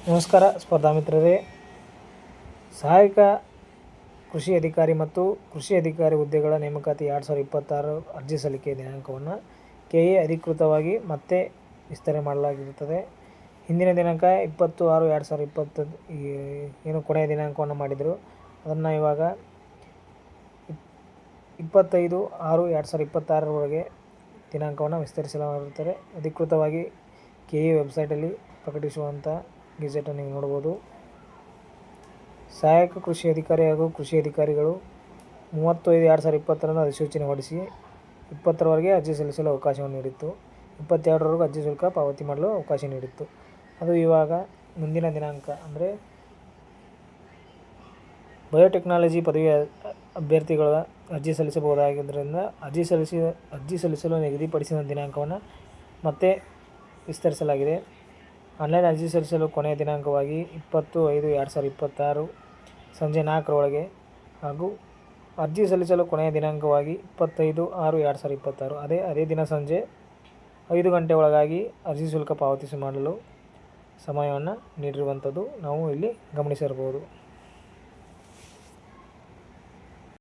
ನಮಸ್ಕಾರ ಸ್ಪರ್ಧಾ ಮಿತ್ರರೇ. ಸಹಾಯಕ ಕೃಷಿ ಅಧಿಕಾರಿ ಮತ್ತು ಕೃಷಿ ಅಧಿಕಾರಿ ಹುದ್ದೆಗಳ ನೇಮಕಾತಿ 2026 ಅರ್ಜಿ ಸಲ್ಲಿಕೆ ದಿನಾಂಕವನ್ನು ಕೆಎ ಅಧಿಕೃತವಾಗಿ ಮತ್ತೆ ವಿಸ್ತರಣೆ ಮಾಡಲಾಗಿರುತ್ತದೆ. ಹಿಂದಿನ ದಿನಾಂಕ 20/6/2020 ಏನು ಕೊನೆಯ ದಿನಾಂಕವನ್ನು ಮಾಡಿದರು, ಅದನ್ನು ಇವಾಗ 25/6/2026 ದಿನಾಂಕವನ್ನು ವಿಸ್ತರಿಸಲಾಗಿರುತ್ತದೆ. ಅಧಿಕೃತವಾಗಿ ಕೆಎ ವೆಬ್ಸೈಟಲ್ಲಿ ಪ್ರಕಟಿಸುವಂಥ ಗೆಜೆಟನ್ನು ನೀವು ನೋಡ್ಬೋದು. ಸಹಾಯಕ ಕೃಷಿ ಅಧಿಕಾರಿ ಹಾಗೂ ಕೃಷಿ ಅಧಿಕಾರಿಗಳು 30/5/2020 ಅಧಿಸೂಚನೆ ಹೊರಡಿಸಿ 20ರವರೆಗೆ ಅರ್ಜಿ ಸಲ್ಲಿಸಲು ಅವಕಾಶವನ್ನು ನೀಡಿತ್ತು. 22ರವರೆಗೂ ಅರ್ಜಿ ಶುಲ್ಕ ಪಾವತಿ ಮಾಡಲು ಅವಕಾಶ ನೀಡಿತ್ತು. ಅದು ಇವಾಗ ಮುಂದಿನ ದಿನಾಂಕ ಅಂದರೆ ಬಯೋಟೆಕ್ನಾಲಜಿ ಪದವಿ ಅಭ್ಯರ್ಥಿಗಳ ಅರ್ಜಿ ಸಲ್ಲಿಸಬಹುದಾಗಿದ್ದರಿಂದ ಅರ್ಜಿ ಸಲ್ಲಿಸಲು ನಿಗದಿಪಡಿಸಿದ ದಿನಾಂಕವನ್ನು ಮತ್ತೆ ವಿಸ್ತರಿಸಲಾಗಿದೆ. ಆನ್ಲೈನ್ ಅರ್ಜಿ ಸಲ್ಲಿಸಲು ಕೊನೆಯ ದಿನಾಂಕವಾಗಿ 20/5/2026 ಸಂಜೆ 4ರೊಳಗೆ ಹಾಗೂ ಅರ್ಜಿ ಸಲ್ಲಿಸಲು ಕೊನೆಯ ದಿನಾಂಕವಾಗಿ 25/6/2026 ಅದೇ ದಿನ ಸಂಜೆ 5 ಗಂಟೆ ಒಳಗಾಗಿ ಅರ್ಜಿ ಶುಲ್ಕ ಪಾವತಿ ಮಾಡಲು ಸಮಯವನ್ನು ನೀಡಿರುವಂಥದ್ದು ನಾವು ಇಲ್ಲಿ ಗಮನಿಸಿರಬಹುದು.